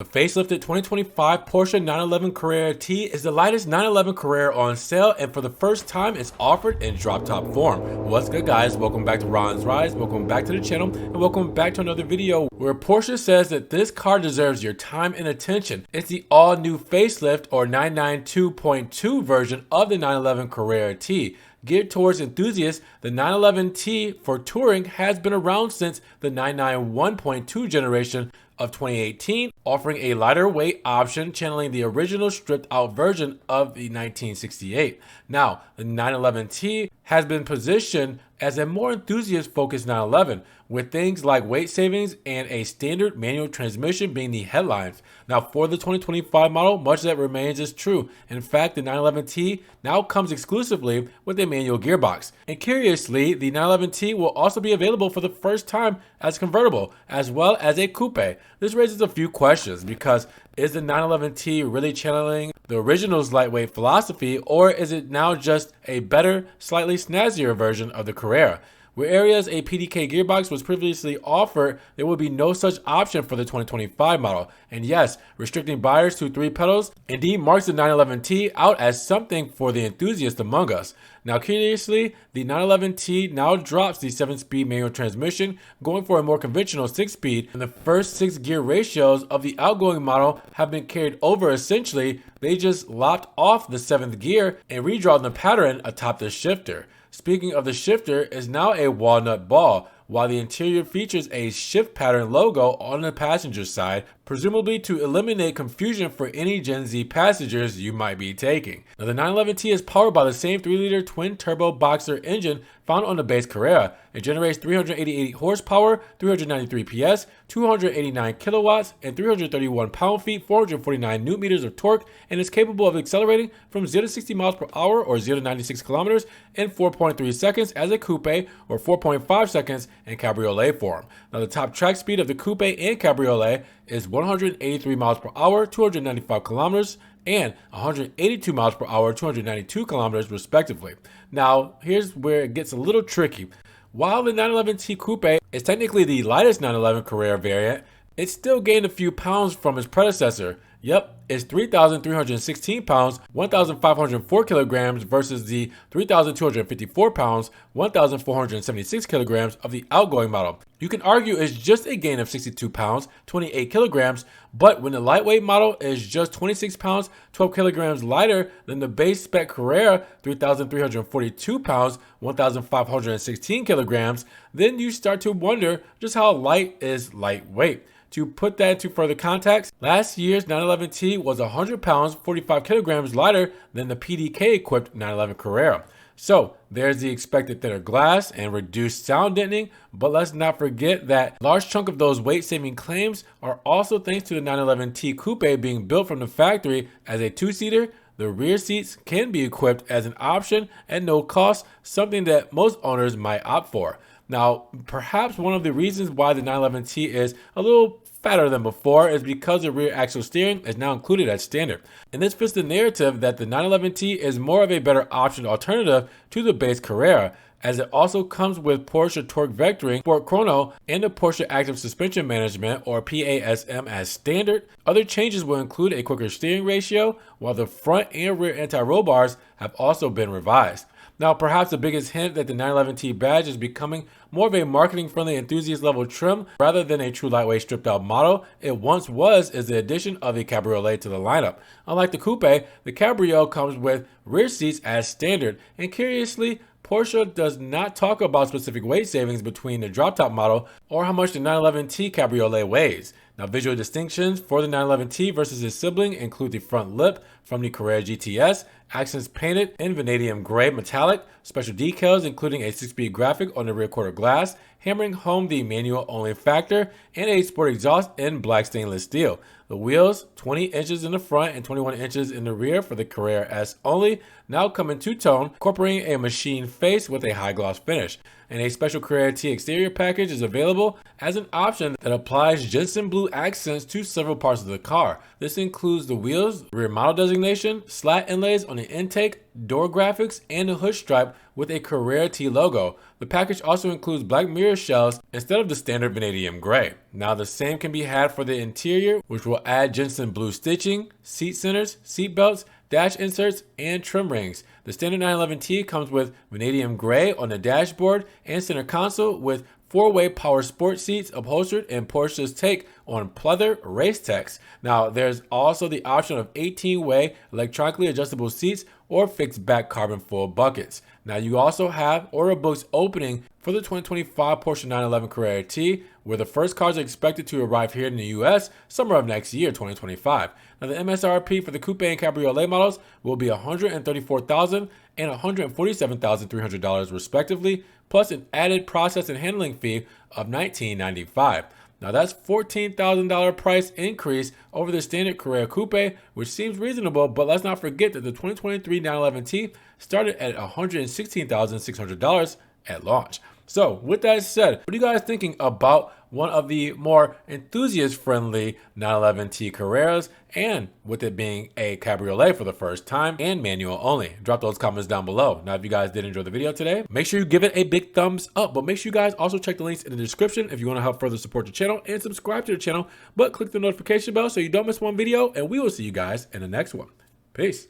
The facelifted 2025 Porsche 911 Carrera T is the lightest 911 Carrera on sale, and for the first time it's offered in drop top form. What's good, guys? Welcome back to Ron's Rise, welcome back to the channel, and welcome back to another video where Porsche says that this car deserves your time and attention. It's the all new facelift or 992.2 version of the 911 Carrera T. Geared towards enthusiasts, the 911T for touring has been around since the 991.2 generation of 2018, offering a lighter weight option, channeling the original stripped out version of the 1968. Now, the 911T has been positioned as a more enthusiast focused 911, with things like weight savings and a standard manual transmission being the headlines. Now, for the 2025 model, much of that remains is true. In fact, the 911T now comes exclusively with a manual gearbox. And curiously, the 911T will also be available for the first time as convertible, as well as a coupe. This raises a few questions, because is the 911T really channeling the original's lightweight philosophy, or is it now just a better, slightly snazzier version of the Carrera? Whereas a PDK gearbox was previously offered, there will be no such option for the 2025 model. And yes, restricting buyers to 3 pedals indeed marks the 911T out as something for the enthusiast among us. Now, curiously, the 911T now drops the 7-speed manual transmission, going for a more conventional 6-speed, and the first 6 gear ratios of the outgoing model have been carried over. Essentially, they just lopped off the 7th gear and redrawn the pattern atop the shifter. Speaking of the shifter, is now a walnut ball, while the interior features a shift pattern logo on the passenger side, presumably to eliminate confusion for any Gen Z passengers you might be taking. Now, the 911T is powered by the same 3-liter twin-turbo boxer engine found on the base Carrera. It generates 388 horsepower, 393 PS, 289 kilowatts, and 331 pound-feet, 449 newton-meters of torque, and is capable of accelerating from 0 to 60 miles per hour or 0 to 96 kilometers in 4.3 seconds as a coupe, or 4.5 seconds in Cabriolet form. Now, the top track speed of the coupe and Cabriolet is 183 miles per hour, 295 kilometers, and 182 miles per hour, 292 kilometers respectively. Now, here's where it gets a little tricky. While the 911T Coupe is technically the lightest 911 Carrera variant, it still gained a few pounds from its predecessor. Yep, it's 3,316 pounds, 1,504 kilograms versus the 3,254 pounds, 1,476 kilograms of the outgoing model. You can argue it's just a gain of 62 pounds, 28 kilograms, but when the lightweight model is just 26 pounds, 12 kilograms lighter than the base spec Carrera, 3,342 pounds, 1,516 kilograms, then you start to wonder just how light is lightweight. To put that into further context, last year's 911T was 100 pounds, 45 kilograms lighter than the PDK-equipped 911 Carrera. So there's the expected thinner glass and reduced sound deadening, but let's not forget that a large chunk of those weight-saving claims are also thanks to the 911T Coupe being built from the factory as a 2-seater. The rear seats can be equipped as an option at no cost, something that most owners might opt for. Now, perhaps one of the reasons why the 911T is a little fatter than before is because the rear axle steering is now included as standard. And this fits the narrative that the 911T is more of a better option alternative to the base Carrera, as it also comes with Porsche Torque Vectoring, Sport Chrono, and the Porsche Active Suspension Management, or PASM, as standard. Other changes will include a quicker steering ratio, while the front and rear anti-roll bars have also been revised. Now, perhaps the biggest hint that the 911T badge is becoming more of a marketing-friendly enthusiast-level trim rather than a true lightweight stripped-out model it once was is the addition of a Cabriolet to the lineup. Unlike the Coupe, the Cabriolet comes with rear seats as standard, and curiously, Porsche does not talk about specific weight savings between the drop-top model or how much the 911T Cabriolet weighs. Now, visual distinctions for the 911T versus its sibling include the front lip from the Carrera GTS, accents painted in vanadium gray metallic, special decals including a 6-speed graphic on the rear quarter glass, hammering home the manual only factor, and a sport exhaust in black stainless steel. The wheels, 20 inches in the front and 21 inches in the rear for the Carrera S only, now come in two-tone, incorporating a machine face with a high gloss finish. And a special Carrera T exterior package is available available as an option that applies Jensen blue accents to several parts of the car. This includes the wheels, rear model designation, slat inlays on the intake, door graphics, and the hood stripe with a Carrera T logo. The package also includes black mirror shells instead of the standard vanadium gray. Now the same can be had for the interior, which will add Jensen blue stitching, seat centers, seat belts, dash inserts, and trim rings. The standard 911T comes with vanadium gray on the dashboard and center console with 4-way power sport seats upholstered in Porsche's take on pleather race text. Now, there's also the option of 18-way electronically adjustable seats or fixed back carbon foil buckets. Now, you also have order books opening for the 2025 Porsche 911 Carrera T, where the first cars are expected to arrive here in the US summer of next year, 2025. Now, the MSRP for the coupe and cabriolet models will be $134,000 and $147,300 respectively, plus an added process and handling fee of $1995. Now that's $14,000 price increase over the standard Carrera Coupe, which seems reasonable, but let's not forget that the 2023 911T started at $116,600 at launch. So with that said, what are you guys thinking about one of the more enthusiast-friendly 911T Carreras, and with it being a cabriolet for the first time and manual only? Drop those comments down below. Now, if you guys did enjoy the video today, make sure you give it a big thumbs up, but make sure you guys also check the links in the description if you want to help further support the channel, and subscribe to the channel, but click the notification bell so you don't miss one video, and we will see you guys in the next one. Peace.